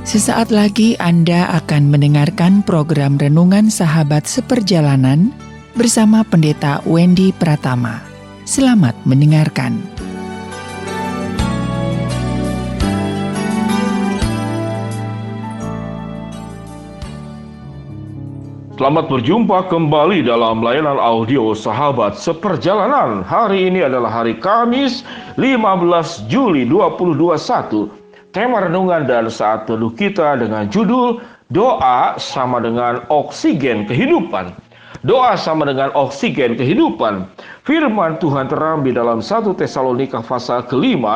Sesaat lagi Anda akan mendengarkan program Renungan Sahabat Seperjalanan bersama Pendeta Wendy Pratama. Selamat mendengarkan. Selamat berjumpa kembali dalam layanan audio Sahabat Seperjalanan. Hari ini adalah hari Kamis 15 Juli 2021. Tema renungan dan saat teduh kita dengan judul Doa sama dengan oksigen kehidupan. Doa sama dengan oksigen kehidupan. Firman Tuhan terambil dalam 1 Tesalonika pasal ke-5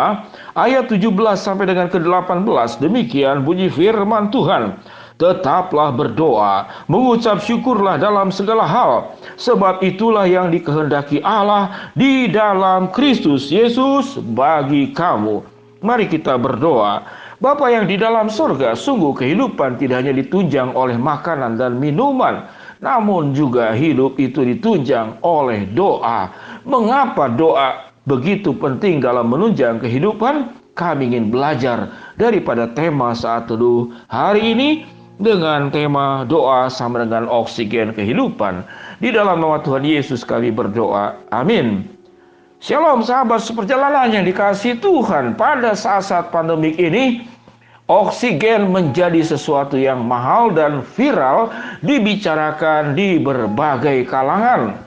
ayat 17 sampai dengan ke-18. Demikian bunyi firman Tuhan. Tetaplah berdoa, mengucap syukurlah dalam segala hal, sebab itulah yang dikehendaki Allah di dalam Kristus Yesus bagi kamu. Mari kita berdoa. Bapa yang di dalam surga, sungguh kehidupan tidak hanya ditunjang oleh makanan dan minuman, namun juga hidup itu ditunjang oleh doa. Mengapa doa begitu penting dalam menunjang kehidupan? Kami ingin belajar daripada tema saat teduh hari ini dengan tema doa sama dengan oksigen kehidupan. Di dalam nama Tuhan Yesus kami berdoa. Amin. Shalom sahabat seperjalanan yang dikasihi Tuhan. Pada saat-saat pandemik ini, oksigen menjadi sesuatu yang mahal dan viral dibicarakan di berbagai kalangan.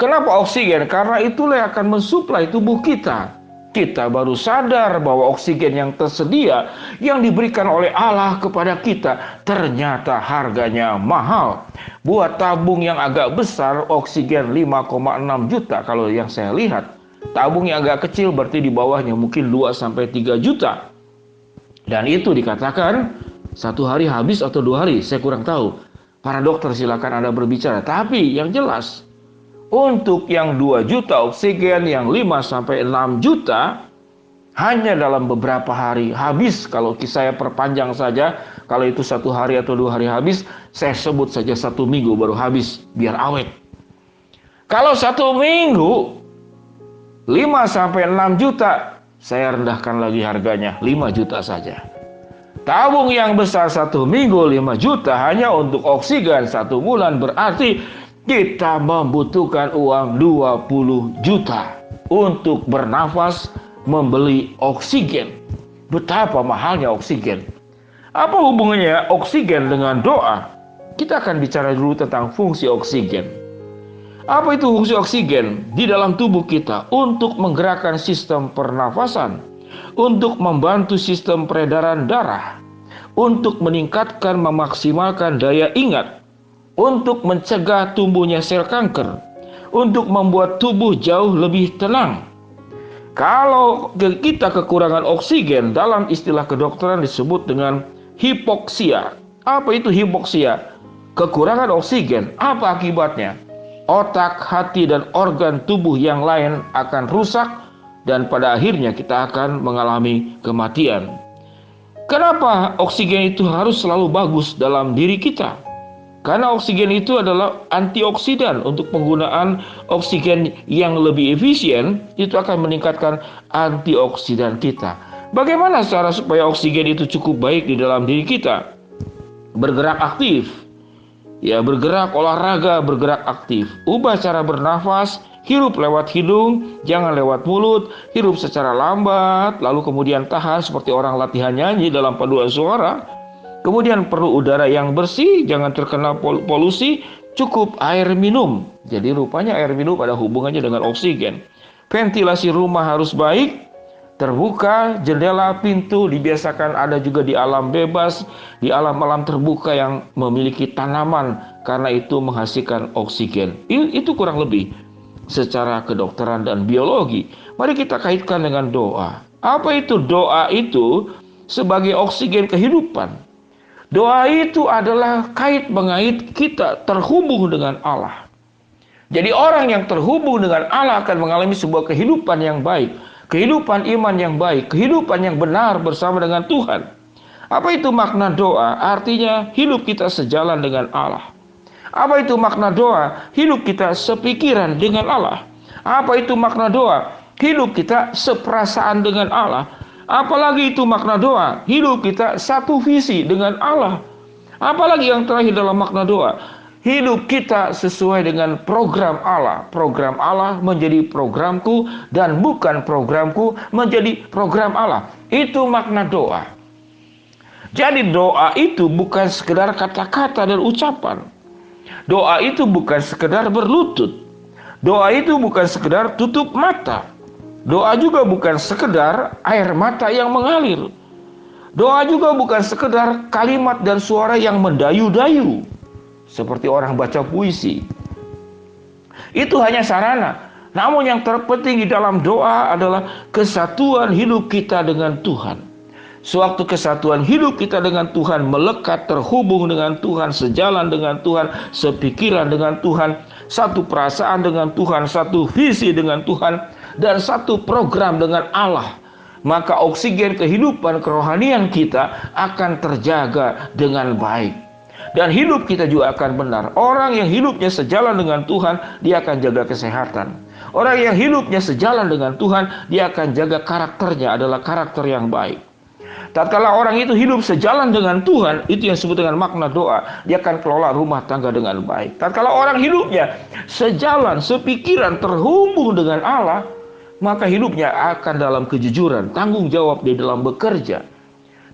Kenapa oksigen? Karena itulah yang akan mensuplai tubuh kita. Kita baru sadar bahwa oksigen yang tersedia, yang diberikan oleh Allah kepada kita, ternyata harganya mahal. Buat tabung yang agak besar, oksigen 5,6 juta kalau yang saya lihat. Tabung yang agak kecil berarti di bawahnya mungkin 2-3 juta. Dan itu dikatakan 1 hari habis atau 2 hari, saya kurang tahu. Para dokter silakan Anda berbicara. Tapi yang jelas, untuk yang 2 juta oksigen, yang 5-6 juta, hanya dalam beberapa hari habis. Kalau saya perpanjang saja, kalau itu 1 hari atau 2 hari habis, saya sebut saja 1 minggu baru habis, biar awet. Kalau 1 minggu, 5-6 juta, saya rendahkan lagi harganya, 5 juta saja. Tabung yang besar 1 minggu 5 juta hanya untuk oksigen 1 bulan, berarti kita membutuhkan uang 20 juta untuk bernafas, membeli oksigen. Betapa mahalnya oksigen. Apa hubungannya oksigen dengan doa? Kita akan bicara dulu tentang fungsi oksigen. Apa itu fungsi oksigen di dalam tubuh kita? Untuk menggerakkan sistem pernafasan, untuk membantu sistem peredaran darah, untuk meningkatkan, memaksimalkan daya ingat, untuk mencegah tumbuhnya sel kanker, untuk membuat tubuh jauh lebih tenang. Kalau kita kekurangan oksigen, dalam istilah kedokteran disebut dengan hipoksia. Apa itu hipoksia? Kekurangan oksigen. Apa akibatnya? Otak, hati, dan organ tubuh yang lain akan rusak dan pada akhirnya kita akan mengalami kematian. Kenapa oksigen itu harus selalu bagus dalam diri kita? Karena oksigen itu adalah antioksidan. Untuk penggunaan oksigen yang lebih efisien, itu akan meningkatkan antioksidan kita. Bagaimana cara supaya oksigen itu cukup baik di dalam diri kita? Bergerak aktif. Ya, bergerak, olahraga, bergerak aktif. Ubah cara bernafas, hirup lewat hidung, jangan lewat mulut, hirup secara lambat, lalu kemudian tahan seperti orang latihan nyanyi dalam paduan suara. Kemudian perlu udara yang bersih, jangan terkena polusi, cukup air minum. Jadi rupanya air minum ada hubungannya dengan oksigen. Ventilasi rumah harus baik, terbuka, jendela, pintu dibiasakan ada juga di alam bebas, di alam-alam terbuka yang memiliki tanaman, karena itu menghasilkan oksigen. Itu kurang lebih secara kedokteran dan biologi. Mari kita kaitkan dengan doa. Apa itu doa itu? Sebagai oksigen kehidupan. Doa itu adalah kait mengait kita terhubung dengan Allah. Jadi orang yang terhubung dengan Allah akan mengalami sebuah kehidupan yang baik, kehidupan iman yang baik, kehidupan yang benar bersama dengan Tuhan. Apa itu makna doa? Artinya hidup kita sejalan dengan Allah. Apa itu makna doa? Hidup kita sepikiran dengan Allah. Apa itu makna doa? Hidup kita seperasaan dengan Allah. Apalagi itu makna doa, hidup kita satu visi dengan Allah. Apalagi yang terakhir dalam makna doa, hidup kita sesuai dengan program Allah. Program Allah menjadi programku dan bukan programku menjadi program Allah. Itu makna doa. Jadi doa itu bukan sekedar kata-kata dan ucapan. Doa itu bukan sekedar berlutut. Doa itu bukan sekedar tutup mata. Doa juga bukan sekedar air mata yang mengalir. Doa juga bukan sekedar kalimat dan suara yang mendayu-dayu seperti orang baca puisi. Itu hanya sarana. Namun yang terpenting di dalam doa adalah kesatuan hidup kita dengan Tuhan. Sewaktu kesatuan hidup kita dengan Tuhan melekat, terhubung dengan Tuhan, sejalan dengan Tuhan, sepikiran dengan Tuhan, satu perasaan dengan Tuhan, satu visi dengan Tuhan, dan satu program dengan Allah, maka oksigen kehidupan kerohanian kita akan terjaga dengan baik. Dan hidup kita juga akan benar. Orang yang hidupnya sejalan dengan Tuhan, dia akan jaga kesehatan. Orang yang hidupnya sejalan dengan Tuhan, dia akan jaga karakternya adalah karakter yang baik. Tatkala orang itu hidup sejalan dengan Tuhan, itu yang disebut dengan makna doa. Dia akan kelola rumah tangga dengan baik. Tatkala orang hidupnya sejalan, sepikiran, terhubung dengan Allah, maka hidupnya akan dalam kejujuran, tanggung jawab di dalam bekerja.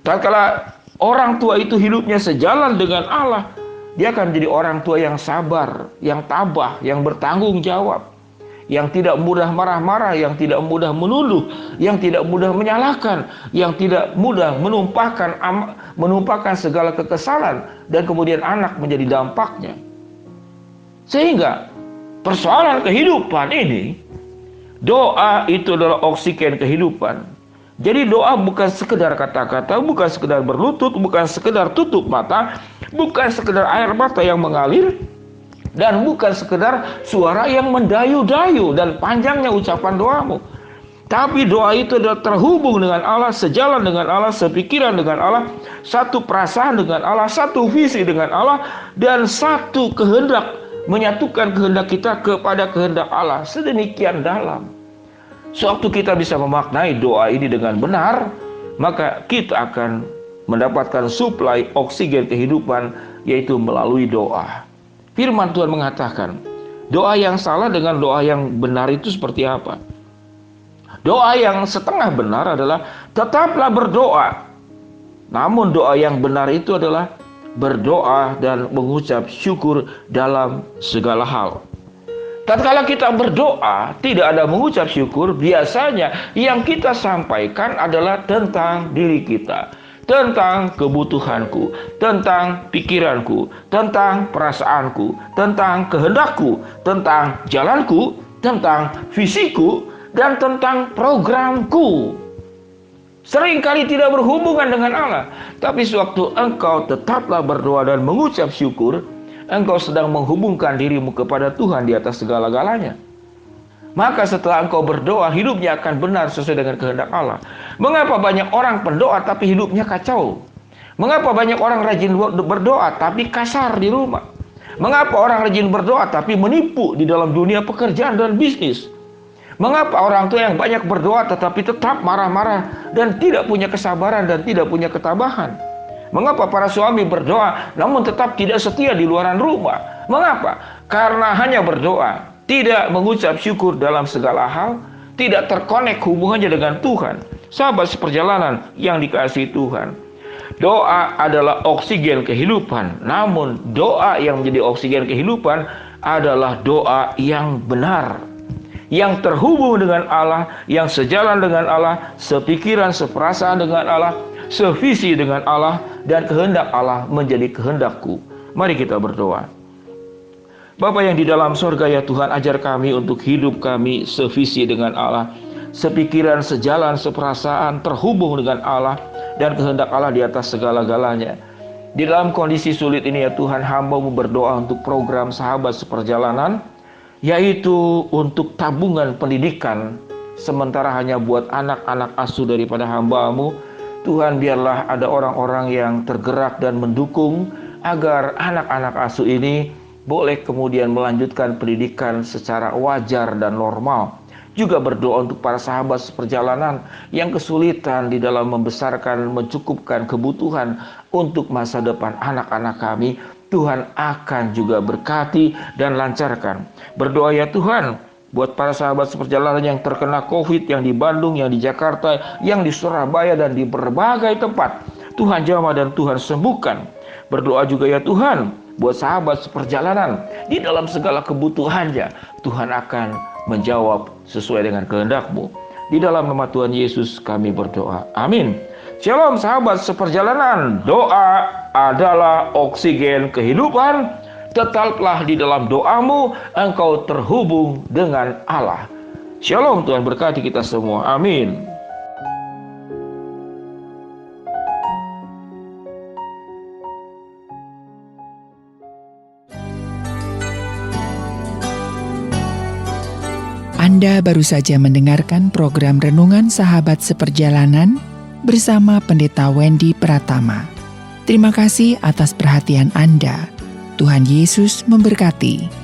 Tatkala orang tua itu hidupnya sejalan dengan Allah, dia akan menjadi orang tua yang sabar, yang tabah, yang bertanggung jawab, yang tidak mudah marah-marah, yang tidak mudah menuduh, yang tidak mudah menyalahkan, yang tidak mudah menumpahkan segala kekesalan, dan kemudian anak menjadi dampaknya. Sehingga persoalan kehidupan ini, doa itu adalah oksigen kehidupan. Jadi doa bukan sekedar kata-kata, bukan sekedar berlutut, bukan sekedar tutup mata, bukan sekedar air mata yang mengalir, dan bukan sekedar suara yang mendayu-dayu dan panjangnya ucapan doamu. Tapi doa itu adalah terhubung dengan Allah, sejalan dengan Allah, sepikiran dengan Allah, satu perasaan dengan Allah, satu visi dengan Allah, dan satu kehendak, menyatukan kehendak kita kepada kehendak Allah sedemikian dalam. Sewaktu kita bisa memaknai doa ini dengan benar, maka kita akan mendapatkan suplai oksigen kehidupan, yaitu melalui doa. Firman Tuhan mengatakan, doa yang salah dengan doa yang benar itu seperti apa? Doa yang setengah benar adalah tetaplah berdoa. Namun doa yang benar itu adalah berdoa dan mengucap syukur dalam segala hal. Tatkala kita berdoa, tidak ada mengucap syukur, biasanya yang kita sampaikan adalah tentang diri kita, tentang kebutuhanku, tentang pikiranku, tentang perasaanku, tentang kehendakku, tentang jalanku, tentang visiku, dan tentang programku. Seringkali tidak berhubungan dengan Allah. Tapi sewaktu engkau tetaplah berdoa dan mengucap syukur, engkau sedang menghubungkan dirimu kepada Tuhan di atas segala-galanya. Maka setelah engkau berdoa, hidupnya akan benar sesuai dengan kehendak Allah. Mengapa banyak orang pendoa tapi hidupnya kacau? Mengapa banyak orang rajin berdoa tapi kasar di rumah? Mengapa orang rajin berdoa tapi menipu di dalam dunia pekerjaan dan bisnis? Mengapa orang tua yang banyak berdoa tetapi tetap marah-marah dan tidak punya kesabaran dan tidak punya ketabahan? Mengapa para suami berdoa namun tetap tidak setia di luaran rumah? Mengapa? Karena hanya berdoa, tidak mengucap syukur dalam segala hal, tidak terkonek hubungannya dengan Tuhan. Sahabat seperjalanan yang dikasihi Tuhan, doa adalah oksigen kehidupan. Namun doa yang menjadi oksigen kehidupan adalah doa yang benar, yang terhubung dengan Allah, yang sejalan dengan Allah, sepikiran, seperasaan dengan Allah, sevisi dengan Allah, dan kehendak Allah menjadi kehendakku. Mari kita berdoa. Bapa yang di dalam sorga, ya Tuhan, ajar kami untuk hidup kami sevisi dengan Allah, sepikiran, sejalan, seperasaan, terhubung dengan Allah dan kehendak Allah di atas segala-galanya. Di dalam kondisi sulit ini, ya Tuhan, hamba-Mu berdoa untuk program sahabat seperjalanan, yaitu untuk tabungan pendidikan, sementara hanya buat anak-anak asuh daripada hamba-Mu. Tuhan, biarlah ada orang-orang yang tergerak dan mendukung agar anak-anak asuh ini boleh kemudian melanjutkan pendidikan secara wajar dan normal. Juga berdoa untuk para sahabat seperjalanan yang kesulitan di dalam membesarkan, mencukupkan kebutuhan untuk masa depan anak-anak kami. Tuhan akan juga berkati dan lancarkan. Berdoa ya Tuhan, buat para sahabat seperjalanan yang terkena COVID, yang di Bandung, yang di Jakarta, yang di Surabaya, dan di berbagai tempat. Tuhan jamah dan Tuhan sembuhkan. Berdoa juga ya Tuhan, buat sahabat seperjalanan, di dalam segala kebutuhannya, Tuhan akan menjawab sesuai dengan kehendak-Mu. Di dalam nama Tuhan Yesus kami berdoa. Amin. Shalom sahabat seperjalanan. Doa adalah oksigen kehidupan. Tetaplah di dalam doamu, engkau terhubung dengan Allah. Shalom, Tuhan berkati kita semua. Amin. Anda baru saja mendengarkan program Renungan Sahabat Seperjalanan bersama Pendeta Wendy Pratama. Terima kasih atas perhatian Anda. Tuhan Yesus memberkati.